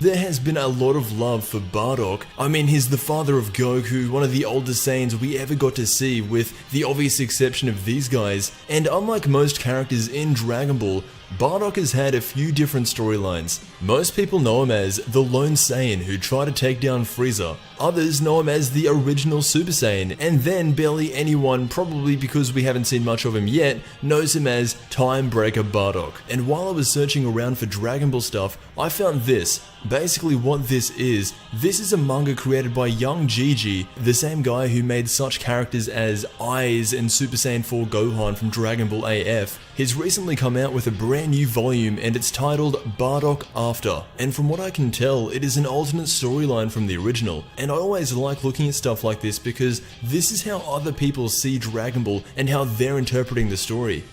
There has been a lot of love for Bardock. I mean, he's the father of Goku, one of the oldest Saiyans we ever got to see, with the obvious exception of these guys. And unlike most characters in Dragon Ball, Bardock has had a few different storylines. Most people know him as the lone Saiyan who tried to take down Frieza. Others know him as the original Super Saiyan, and then barely anyone, probably because we haven't seen much of him yet, knows him as Time Breaker Bardock. And while I was searching around for Dragon Ball stuff, I found this. Basically what this is a manga created by Young Gigi, the same guy who made such characters as Eyes and Super Saiyan 4 Gohan from Dragon Ball AF. He's recently come out with a brand new volume and it's titled Bardock After. And from what I can tell, it is an alternate storyline from the original. And I always like looking at stuff like this because this is how other people see Dragon Ball and how they're interpreting the story.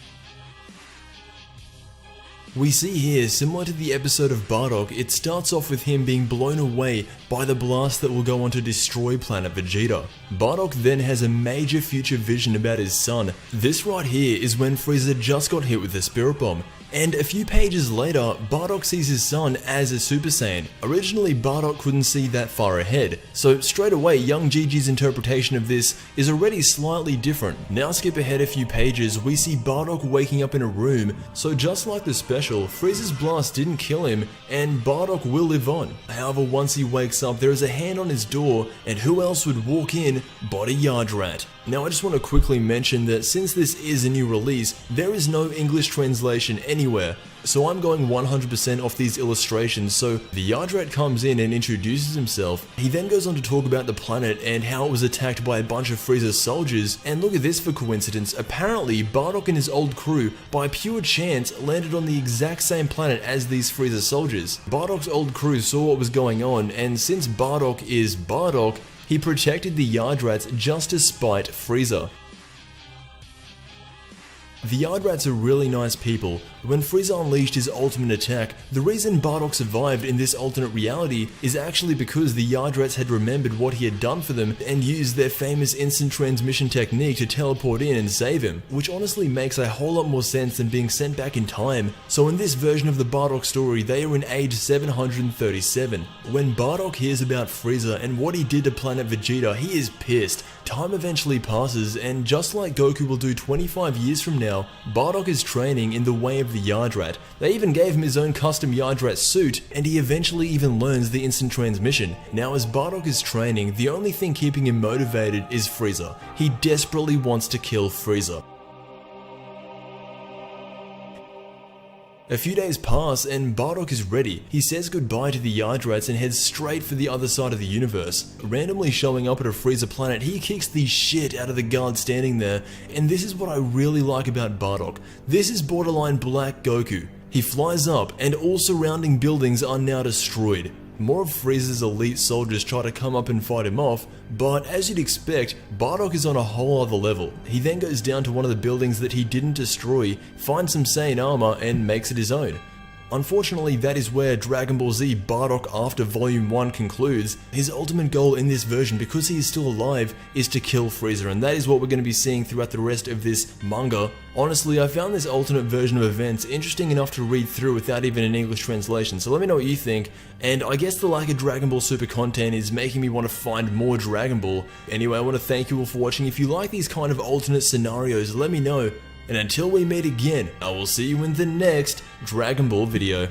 We see here, similar to the episode of Bardock, it starts off with him being blown away by the blast that will go on to destroy planet Vegeta. Bardock then has a major future vision about his son. This right here is when Frieza just got hit with the Spirit Bomb. And a few pages later, Bardock sees his son as a Super Saiyan. Originally, Bardock couldn't see that far ahead, so straight away, Young Gigi's interpretation of this is already slightly different. Now skip ahead a few pages, we see Bardock waking up in a room, so just like the special, Frieza's blast didn't kill him, and Bardock will live on. However, once he wakes up, there is a hand on his door, and who else would walk in but a Yardrat. Now I just want to quickly mention that since this is a new release, there is no English translation anywhere, so I'm going 100% off these illustrations. So the Yardrat comes in and introduces himself. He then goes on to talk about the planet and how it was attacked by a bunch of Frieza's soldiers, and look at this for coincidence, apparently Bardock and his old crew, by pure chance, landed on the exact same planet as these Frieza soldiers. Bardock's old crew saw what was going on, and since Bardock is Bardock, he protected the Yardrats just to spite Frieza. The Yardrats are really nice people. When Frieza unleashed his ultimate attack, the reason Bardock survived in this alternate reality is actually because the Yardrats had remembered what he had done for them and used their famous instant transmission technique to teleport in and save him, which honestly makes a whole lot more sense than being sent back in time. So in this version of the Bardock story, they are in age 737. When Bardock hears about Frieza and what he did to planet Vegeta, he is pissed. Time eventually passes, and just like Goku will do 25 years from now, Bardock is training in the way of the Yardrat. They even gave him his own custom Yardrat suit, and he eventually even learns the instant transmission. Now as Bardock is training, the only thing keeping him motivated is Frieza. He desperately wants to kill Frieza. A few days pass and Bardock is ready. He says goodbye to the Yardrats and heads straight for the other side of the universe. Randomly showing up at a Frieza planet, he kicks the shit out of the guard standing there, and this is what I really like about Bardock. This is borderline Black Goku. He flies up and all surrounding buildings are now destroyed. More of Frieza's elite soldiers try to come up and fight him off, but as you'd expect, Bardock is on a whole other level. He then goes down to one of the buildings that he didn't destroy, finds some Saiyan armor, and makes it his own. Unfortunately, that is where Dragon Ball Z Bardock After Volume 1 concludes. His ultimate goal in this version, because he is still alive, is to kill Frieza, and that is what we're going to be seeing throughout the rest of this manga. Honestly, I found this alternate version of events interesting enough to read through without even an English translation, so let me know what you think. And I guess the lack of Dragon Ball Super content is making me want to find more Dragon Ball. Anyway, I want to thank you all for watching. If you like these kind of alternate scenarios, let me know. And until we meet again, I will see you in the next Dragon Ball video.